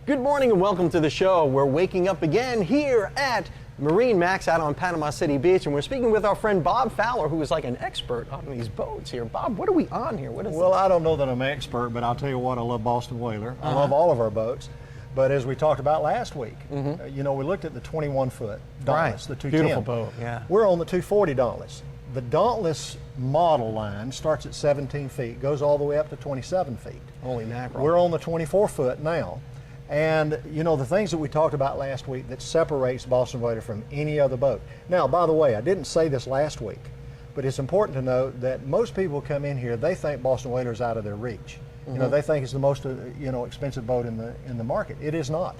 Good morning and welcome to the show. We're waking up again here at Marine Max out on Panama City Beach, and we're speaking with our friend Bob Fowler, who is like an expert on these boats here. Bob, what are we on here? What is Well, I don't know that I'm an expert, but I'll tell you what, I love Boston Whaler. I love all of our boats. But as we talked about last week, you know, we looked at the 21-foot Dauntless, the 210. Beautiful boat, yeah. We're on the 240 Dauntless. The Dauntless model line starts at 17 feet, goes all the way up to 27 feet. Holy mackerel. We're on the 24-foot now. And, you know, the things that we talked about last week that separates Boston Whaler from any other boat. Now, by the way, I didn't say this last week, but it's important to note that most people come in here, they think Boston Whaler is out of their reach. You know, they think it's the most, you know, expensive boat in the market. It is not.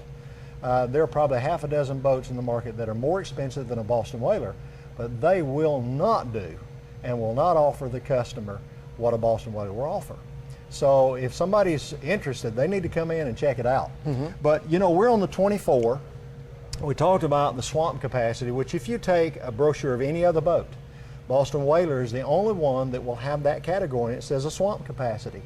There are probably half a dozen boats in the market that are more expensive than a Boston Whaler, but they will not do and will not offer the customer what a Boston Whaler will offer. So if somebody's interested, they need to come in and check it out. But, you know, we're on the 24. We talked about the swamp capacity, which if you take a brochure of any other boat, Boston Whaler is the only one that will have that category, and it says a swamp capacity.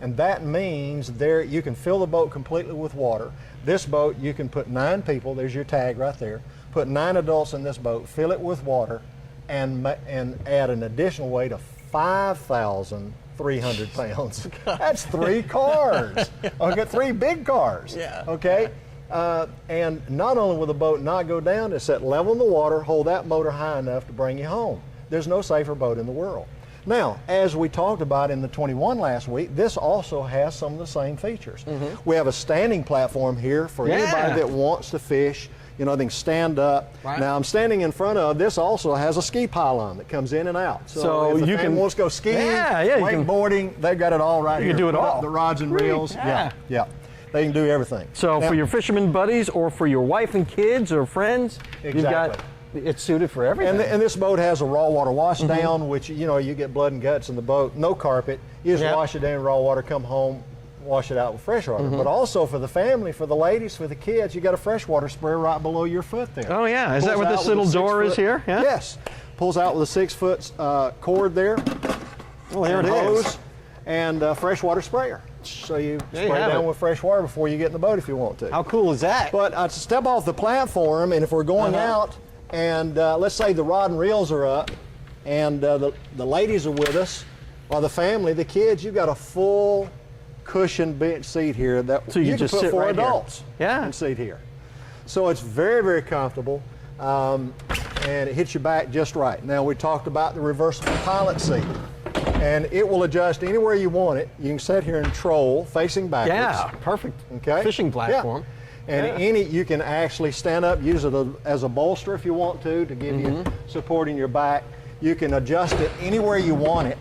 And that means there you can fill the boat completely with water. This boat, you can put 9 people, there's your tag right there, put 9 adults in this boat, fill it with water, and add an additional weight of 5,300 pounds. That's 3 cars. Okay, 3 big cars. Yeah. Okay. And not only will the boat not go down, it's set level in the water, hold that motor high enough to bring you home. There's no safer boat in the world. Now, as we talked about in the 21 last week, this also has some of the same features. We have a standing platform here for anybody that wants to fish. You know, they can stand up. Right. Now, I'm standing in front of, this also has a ski pylon that comes in and out. So if you can wants to go skiing, wakeboarding, they've got it all right here. You can do it all. The rods and reels. Yeah. They can do everything. So now, for your fisherman buddies or for your wife and kids or friends, you've got, it's suited for everything. And this boat has a raw water wash down, which, you know, you get blood and guts in the boat, no carpet. You just wash it down in raw water, come home, wash it out with fresh water. But also for the family, for the ladies, for the kids, you got a freshwater sprayer right below your foot there. Oh yeah, is that what this little door is here? Yeah? Yes. Pulls out with a 6-foot cord there. Well, there it is. And freshwater sprayer. So you spray down with fresh water before you get in the boat if you want to. How cool is that? But to step off the platform, and if we're going out, and let's say the rod and reels are up, and the ladies are with us, or the family, the kids, you've got a full cushioned bench seat here that so you can just put sit 4 right adults and seat here. So it's very, very comfortable, and it hits your back just right. Now, we talked about the reversible pilot seat, and it will adjust anywhere you want it. You can sit here and troll facing backwards. Yeah, perfect. Okay. Fishing platform. And you can actually stand up, use it as a bolster if you want to give you support in your back. You can adjust it anywhere you want it.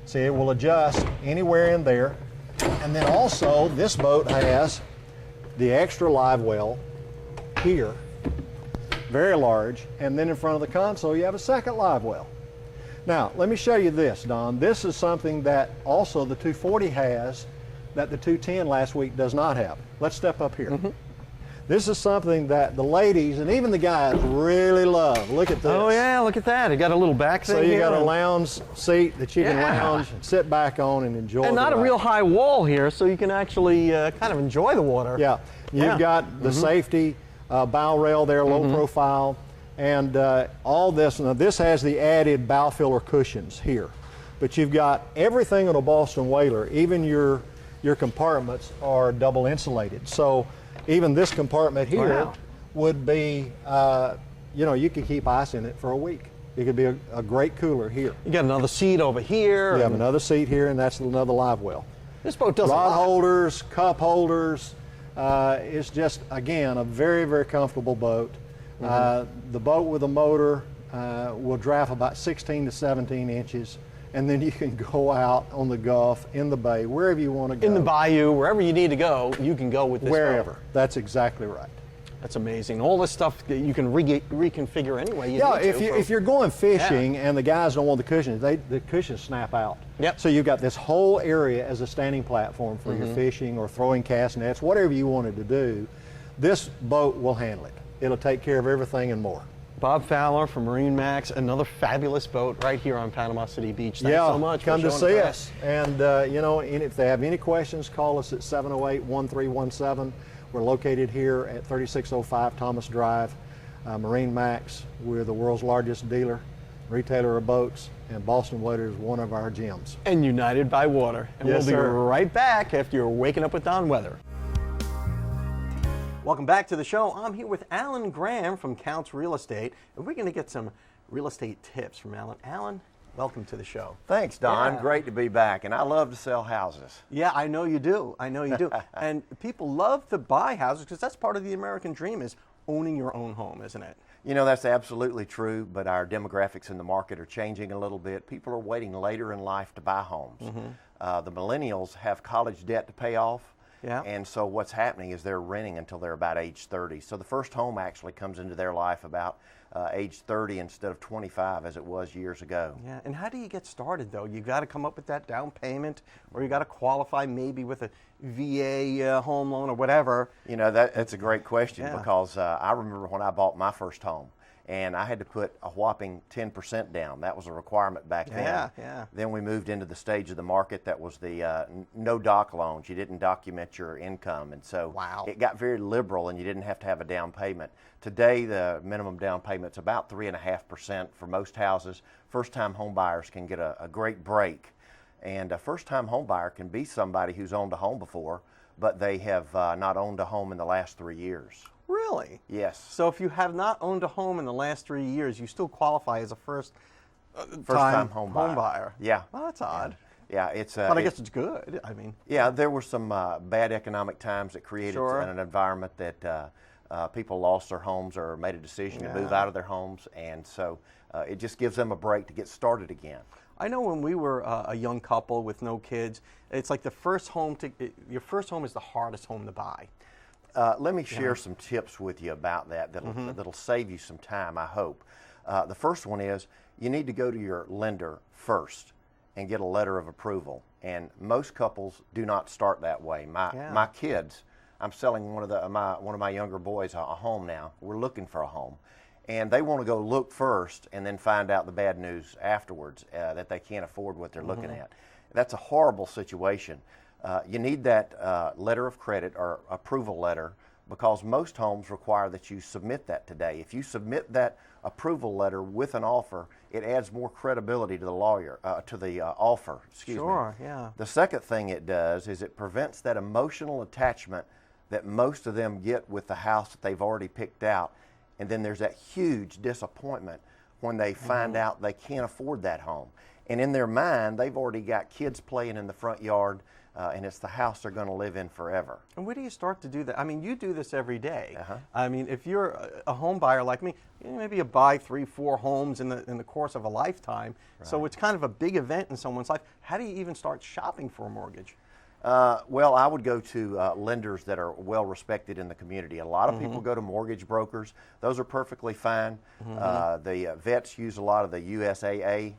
See, it will adjust anywhere in there. And then also, this boat has the extra live well here, very large, and then in front of the console you have a second live well. Now, let me show you this, Don. This is something that also the 240 has that the 210 last week does not have. Let's step up here. This is something that the ladies and even the guys really love. Look at this. Oh yeah, look at that. It got a little back thing. So you here got a lounge seat that you can lounge and sit back on and enjoy. And not a real high wall here, so you can actually kind of enjoy the water. Yeah, you've got the safety bow rail there, low profile, and all this. Now this has the added bow filler cushions here, but you've got everything on a Boston Whaler. Even your compartments are double insulated. So even this compartment here would be, you know, you could keep ice in it for a week. It could be a great cooler here. You got another seat over here. You have another seat here, and that's another live well. This boat does rod holders, cup holders. It's just, again, a very, very comfortable boat. The boat with a motor will draft about 16 to 17 inches. And then you can go out on the Gulf, in the bay, wherever you want to go. In the bayou, wherever you need to go, you can go with this Wherever. boat. That's exactly right. That's amazing. All this stuff that you can reconfigure anyway. If you're going fishing and the guys don't want the cushions, the cushions snap out. Yep. So you've got this whole area as a standing platform for your fishing or throwing cast nets, whatever you wanted to do. This boat will handle it. It'll take care of everything and more. Bob Fowler from Marine Max, another fabulous boat right here on Panama City Beach. Thanks so much come for to showing see it us. And and if they have any questions, call us at 708-1317. We're located here at 3605 Thomas Drive. Marine Max, we're the world's largest dealer, retailer of boats, and Boston Water is one of our gems. And united by water. And Yes, we'll be sir. right back after you're waking up with Don weather. Welcome back to the show. I'm here with Alan Graham from Counts Real Estate, and we're going to get some real estate tips from Alan. Alan, welcome to the show. Thanks, Don. Yeah. Great to be back. And I love to sell houses. Yeah, I know you do. I know you do. And people love to buy houses because that's part of the American dream, is owning your own home, isn't it? You know, that's absolutely true, but our demographics in the market are changing a little bit. People are waiting later in life to buy homes. The millennials have college debt to pay off. Yeah. And so what's happening is they're renting until they're about age 30. So the first home actually comes into their life about age 30 instead of 25 as it was years ago. Yeah, and how do you get started though? You got to come up with that down payment, or you got to qualify maybe with a VA home loan or whatever. You know, that's a great question Yeah. because I remember when I bought my first home. And I had to put a whopping 10% down. That was a requirement back then. Yeah, yeah. Then we moved into the stage of the market that was the no doc loans. You didn't document your income. And so Wow. it got very liberal and you didn't have to have a down payment. Today, the minimum down payment's about 3.5% for most houses. First-time home buyers can get a great break. And a first-time home buyer can be somebody who's owned a home before, but they have not owned a home in the last 3 years. Really? Yes. So if you have not owned a home in the last 3 years, you still qualify as a First-time home buyer. Yeah. Well, that's odd. Yeah, it's. But I guess it's good. I mean. Yeah, there were some bad economic times that created Sure. an environment that people lost their homes or made a decision to move out of their homes, and so it just gives them a break to get started again. I know when we were a young couple with no kids, it's like your first home is the hardest home to buy. Let me share some tips with you about that that'll save you some time, I hope. The first one is you need to go to your lender first and get a letter of approval. And most couples do not start that way. My kids, I'm selling one of my younger boys a home now. We're looking for a home. And they want to go look first and then find out the bad news afterwards, that they can't afford what they're looking at. That's a horrible situation. You need that letter of credit or approval letter because most homes require that you submit that today. If you submit that approval letter with an offer, it adds more credibility to the offer. Sure, yeah. The second thing it does is it prevents that emotional attachment that most of them get with the house that they've already picked out. And then there's that huge disappointment when they find out they can't afford that home. And in their mind, they've already got kids playing in the front yard, and it's the house they're going to live in forever. And where do you start to do that? I mean, you do this every day. I mean, if you're a home buyer like me, maybe you buy 3-4 homes in the course of a lifetime. Right. So it's kind of a big event in someone's life. How do you even start shopping for a mortgage? Well, I would go to lenders that are well respected in the community. A lot of people go to mortgage brokers. Those are perfectly fine. The vets use a lot of the USAA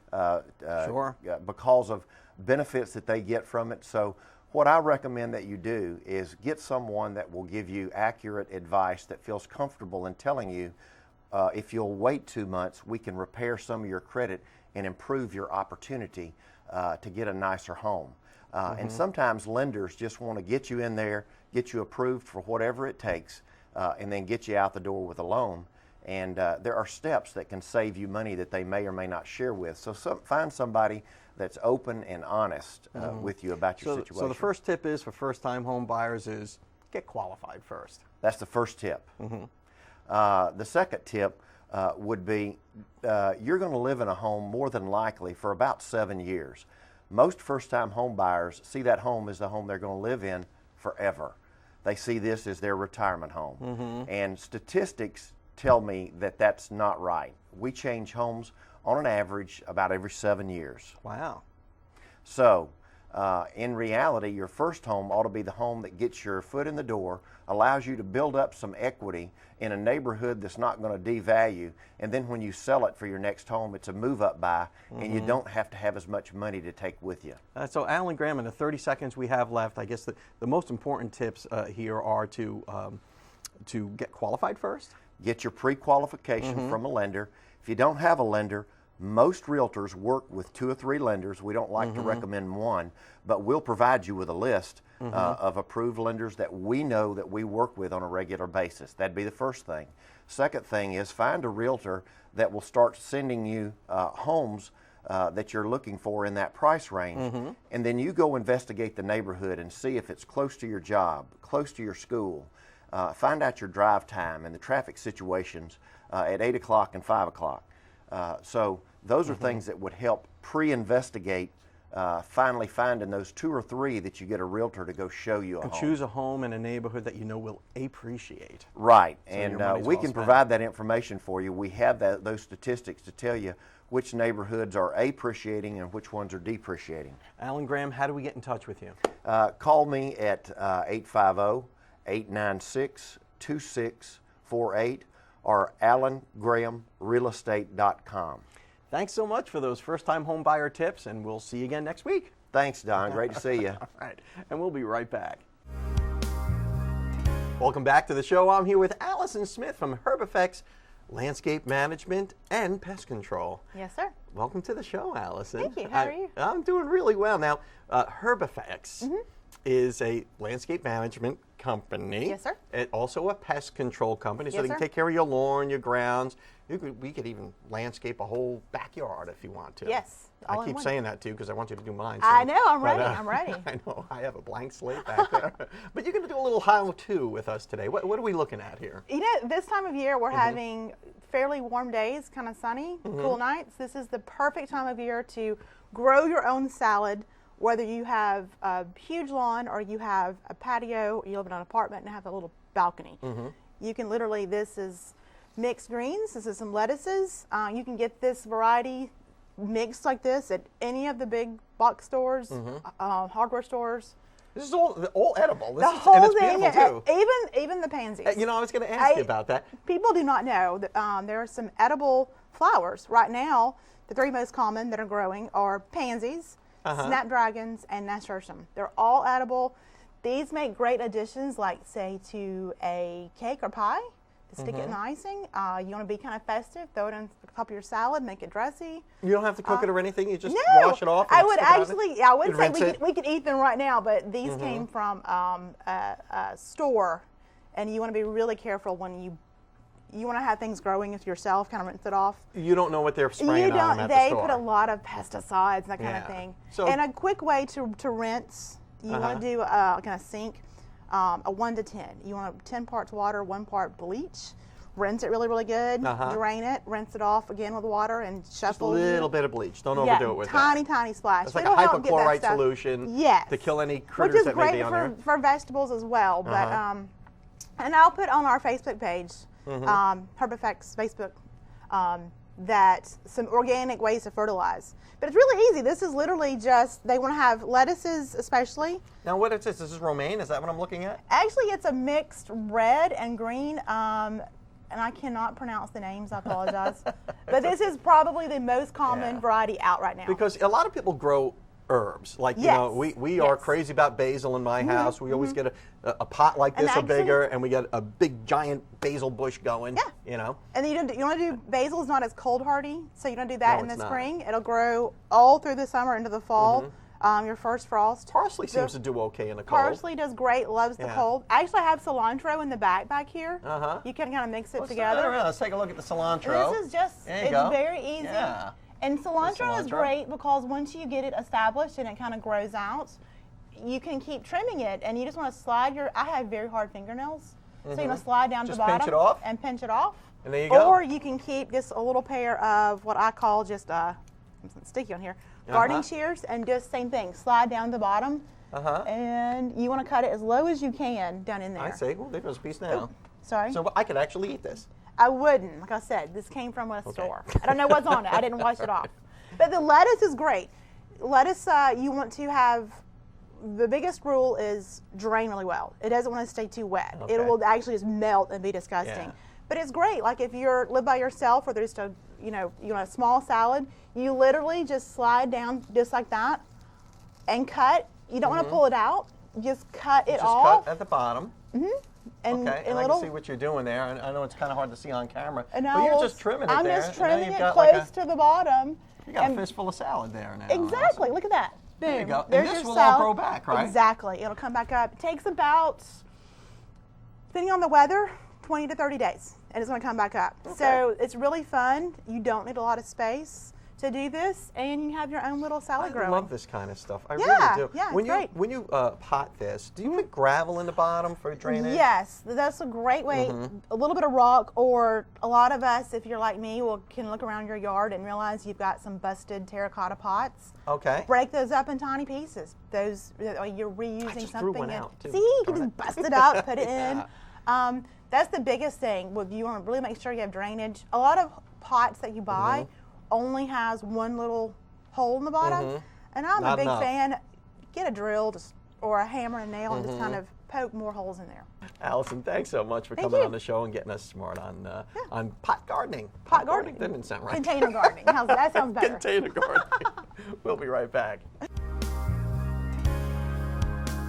Sure. Because of benefits that they get from it. So what I recommend that you do is get someone that will give you accurate advice that feels comfortable in telling you if you'll wait 2 months, we can repair some of your credit and improve your opportunity to get a nicer home. And sometimes lenders just want to get you in there, get you approved for whatever it takes, and then get you out the door with a loan. And there are steps that can save you money that they may or may not share with. So find somebody that's open and honest with you about your situation. So the first tip is for first-time home buyers is get qualified first. That's the first tip. The second tip would be you're going to live in a home more than likely for about 7 years. Most first-time home buyers see that home as the home they're going to live in forever. They see this as their retirement home. And statistics tell me that that's not right. We change homes on an average about every 7 years. Wow. So in reality, your first home ought to be the home that gets your foot in the door, allows you to build up some equity in a neighborhood that's not going to devalue, and then when you sell it for your next home, it's a move-up buy, and you don't have to have as much money to take with you. So Alan Graham, in the 30 seconds we have left, I guess the most important tips here are to get qualified first? get your pre-qualification from a lender. If you don't have a lender, most realtors work with 2 or 3 lenders. We don't like to recommend one, but we'll provide you with a list of approved lenders that we know that we work with on a regular basis. That'd be the first thing. Second thing is find a realtor that will start sending you homes that you're looking for in that price range. And then you go investigate the neighborhood and see if it's close to your job, close to your school. Find out your drive time and the traffic situations at 8 o'clock and 5 o'clock. So those are things that would help pre-investigate finally finding those 2 or 3 that you get a realtor to go show you a home. Choose a home in a neighborhood that you know will appreciate. Right, So and we can provide that information for you. We have those statistics to tell you which neighborhoods are appreciating and which ones are depreciating. Alan Graham, how do we get in touch with you? Call me at 850-896-2648 or alangrahamrealestate.com. Thanks so much for those first-time home buyer tips, and we'll see you again next week. Thanks, Don. Great to see you. All right, and we'll be right back. Welcome back to the show. I'm here with Allison Smith from Herbifex Landscape Management and Pest Control. Yes, sir. Welcome to the show, Allison. Thank you. How are you? I'm doing really well. Now, Herbifex is a landscape management company. Yes, sir. It's also a pest control company, so Yes, they can sir. take care of your lawn, your grounds. We could even landscape a whole backyard if you want to. Yes. all I in keep one. saying that too because I want you to do mine. I soon. know, I'm But, ready, I'm ready. I know, I have a blank slate back there. But you're going to do a little how-to with us today. What are we looking at here? You know, this time of year we're having fairly warm days, kind of sunny, cool nights. This is the perfect time of year to grow your own salad, whether you have a huge lawn or you have a patio, or you live in an apartment and have a little balcony. You can literally, this is mixed greens, this is some lettuces. You can get this variety mixed like this at any of the big box stores, hardware stores. This is all edible. This The is, whole and it's thing, beautiful too. even the pansies. You know, I was going to ask you about that. People do not know that there are some edible flowers. Right now, the 3 most common that are growing are pansies, snapdragons, and nasturtium. They're all edible. These make great additions, like, say, to a cake or pie, to stick it in the icing. You want to be kind of festive, throw it on top of your salad, make it dressy. You don't have to cook it or anything. You just No, wash it off. I and would stick it on actually, it? I would You'd say rinse it? we could eat them right now, but these came from a store, and you want to be really careful when you want to have things growing yourself, kind of rinse it off. You don't know what they're spraying You on don't. them at the They store. put a lot of pesticides and that kind of Yeah. thing. So- and a quick way to rinse, you want to do kind of sink a 1 to 10. You want 10 parts water, 1 part bleach. Rinse it really, really good. Drain it, rinse it off again with water, and Just a shuffle. little bit of bleach. Don't Yeah, overdo it with tiny, that. tiny splash. It's like It'll a help get that hypochlorite stuff. solution Yes. to kill any Which critters is that may be great on there. for vegetables as well. But and I'll put on our Facebook page, Herbifex Facebook, that some organic ways to fertilize. But it's really easy. This is literally just, they want to have lettuces especially. Now, what is this? This is romaine? Is that what I'm looking at? Actually, it's a mixed red and green. And I cannot pronounce the names, I apologize. But this is probably the most common variety out right now. Because a lot of people grow herbs. Like, you know, we are Yes. crazy about basil in my house. We always get a pot like this or bigger, and we get a big, giant basil bush going, you know. And then you want to do, basil is not as cold hardy, so you don't do that No, in the it's not. spring. It'll grow all through the summer into the fall. Your first frost. Parsley seems to do okay in the cold. Parsley does great, loves the cold. Actually, I have cilantro in the back here. You can kind of mix it together. Let's take a look at the cilantro. This is just, There you it's go. very easy. Yeah. And cilantro is cilantro. great because once you get it established and it kind of grows out, you can keep trimming it, and you just want to slide I have very hard fingernails, so you want to slide down to Just the bottom pinch it off? and pinch it off. And there you go. Or you can keep just a little pair of what I call just, something sticky on here, gardening shears, and just same thing, slide down to the bottom, and you want to cut it as low as you can down in there. I see. Well, there's a piece now. Sorry? So I could actually eat this. I wouldn't. Like I said, this came from a store. I don't know what's on it. I didn't wash it off. But the lettuce is great. Lettuce, you want to have, the biggest rule is drain really well. It doesn't want to stay too wet. Okay. It will actually just melt and be disgusting. Yeah. But it's great. Like if you live by yourself or there's a, you want a small salad, you literally just slide down just like that and cut. You don't want to pull it out. Just cut it Just off. cut at the bottom. And okay, and I can see what you're doing there. And I know it's kind of hard to see on camera, but you're just trimming it I'm there. just trimming it got close to the bottom. You got a fistful of salad there now. Exactly. Look at that. Boom. There you go. There's and this your will salad. all grow back, right? Exactly. It'll come back up. It takes about, depending on the weather, 20 to 30 days, and it's going to come back up. Okay. So it's really fun. You don't need a lot of space to do this, and you have your own little salad growing. I love this kind of stuff. I Yeah, really do. yeah, when it's you great. when you pot this, do you put gravel in the bottom for drainage? Yes, that's a great way. A little bit of rock, or a lot of us, if you're like me, can look around your yard and realize you've got some busted terracotta pots. Okay. Break those up in tiny pieces. Those you're reusing I just something. threw one out, too. See, you can Darn just bust it out, put it Yeah. in. That's the biggest thing. You want to really make sure you have drainage. A lot of pots that you buy only has one little hole in the bottom, and I'm Not a big enough. fan. Get a drill or a hammer and nail and just kind of poke more holes in there. Allison, thanks so much for Thank coming you. on the show and getting us smart on pot gardening. Pot gardening. That didn't sound right. Container gardening. That sounds better. Container gardening. We'll be right back.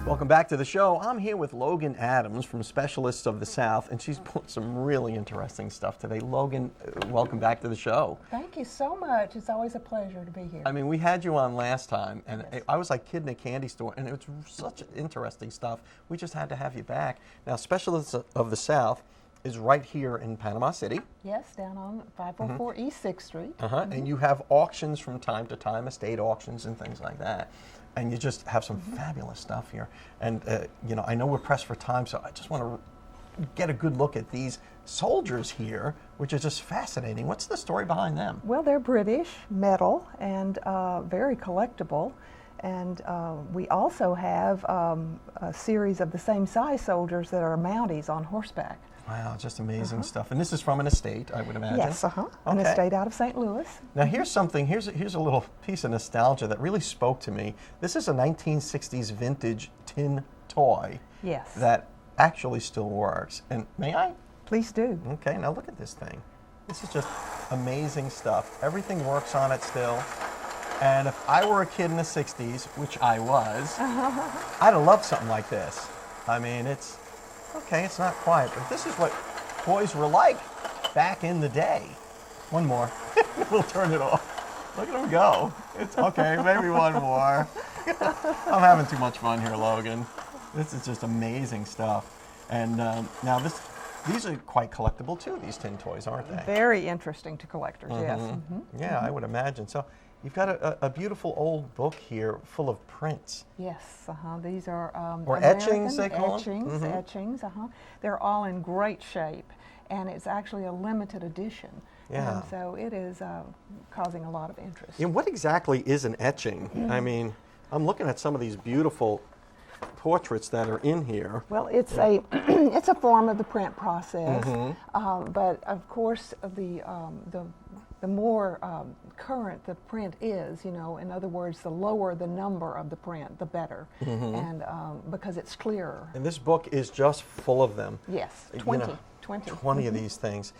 Welcome back to the show. I'm here with Logan Adams from Specialists of the South, and she's put some really interesting stuff today. Logan, welcome back to the show. Thank you so much. It's always a pleasure to be here. I mean, we had you on last time, and I was like a kid in a candy store, and it was such interesting stuff. We just had to have you back. Now, Specialists of the South is right here in Panama City. Yes, down on 504 East 6th Street. And you have auctions from time to time, estate auctions and things like that. And you just have some fabulous stuff here. And, you know, I know we're pressed for time, so I just want to get a good look at these soldiers here, which is just fascinating. What's the story behind them? Well, they're British, metal, and very collectible. And we also have a series of the same size soldiers that are Mounties on horseback. Wow, just amazing stuff. And this is from an estate, I would imagine. Yes, an Okay. estate out of St. Louis. Now here's something, here's a little piece of nostalgia that really spoke to me. This is a 1960s vintage tin toy. Yes. That actually still works. And may I? Please do. Okay, now look at this thing. This is just amazing stuff. Everything works on it still. And if I were a kid in the 60s, which I was, I'd have loved something like this. I mean, it's not quiet, but this is what toys were like back in the day. One more. We'll turn it off. Look at them go. It's okay, maybe one more. I'm having too much fun here, Logan. This is just amazing stuff. And now these are quite collectible too, these tin toys, aren't they? Very interesting to collectors, yes. Yeah, I would imagine. So you've got a beautiful old book here full of prints. Yes, These are Or American etchings, they call them? etchings. They're all in great shape, and it's actually a limited edition. Yeah. And so it is causing a lot of interest. And what exactly is an etching? I mean, I'm looking at some of these beautiful portraits that are in here. Well, it's a it's a form of the print process, but of course the more current the print is, you know, in other words, the lower the number of the print, the better, and because it's clearer. And this book is just full of them. Yes, You 20. know, 20. 20 of these things.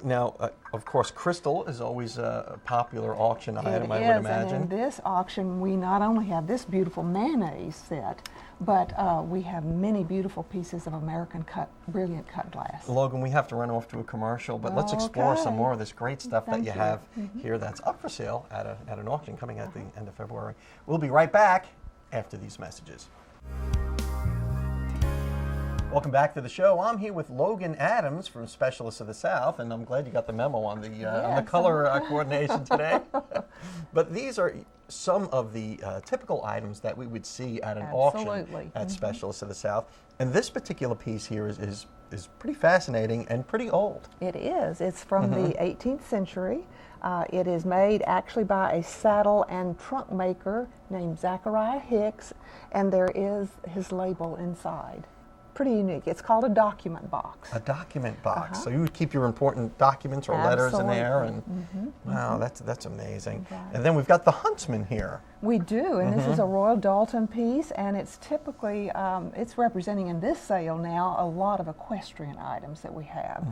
Now, of course, crystal is always a popular auction item, I would imagine. And in this auction, we not only have this beautiful mayonnaise set, but we have many beautiful pieces of American brilliant cut glass. Logan, we have to run off to a commercial, but let's explore some Okay. more of this great stuff that Thank you you. have here that's up for sale at an auction coming at the end of February. We'll be right back after these messages. Welcome back to the show. I'm here with Logan Adams from Specialists of the South, and I'm glad you got the memo on the color coordination today. But these are some of the typical items that we would see at an auction at Specialists of the South. And this particular piece here is pretty fascinating and pretty old. It is. It's from the 18th century. It is made actually by a saddle and trunk maker named Zachariah Hicks, and there is his label inside. Pretty unique. It's called a document box. A document box. So you would keep your important documents or letters in there, and wow, that's amazing. And then we've got the huntsman here. We do, and this is a Royal Dalton piece, and it's typically, it's representing in this sale now a lot of equestrian items that we have.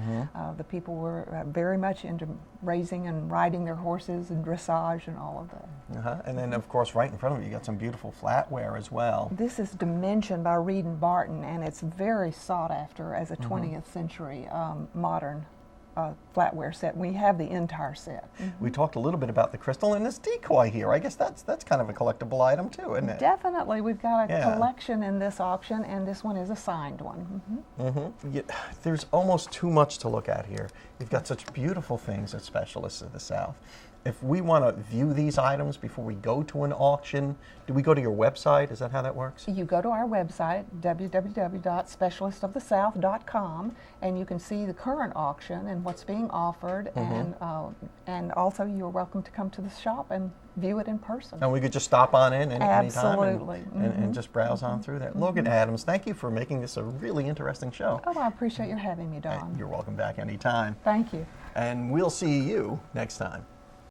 The people were very much into raising and riding their horses and dressage and all of that. And then, of course, right in front of you got some beautiful flatware as well. This is Dimension by Reed and Barton, and it's very sought after as a 20th century modern flatware set. We have the entire set. We talked a little bit about the crystal and this decoy here. I guess that's kind of a collectible item too, isn't it? Definitely. We've got a collection in this auction, and this one is a signed one. Yeah, there's almost too much to look at here. You've got such beautiful things at Specialists of the South. If we want to view these items before we go to an auction, do we go to your website? Is that how that works? You go to our website, www.specialistofthesouth.com, and you can see the current auction and what's being offered, and also you're welcome to come to the shop and view it in person. And we could just stop on in any time and just browse on through there. Logan Adams, thank you for making this a really interesting show. Oh, I appreciate your having me, Don. You're welcome back anytime. Thank you. And we'll see you next time.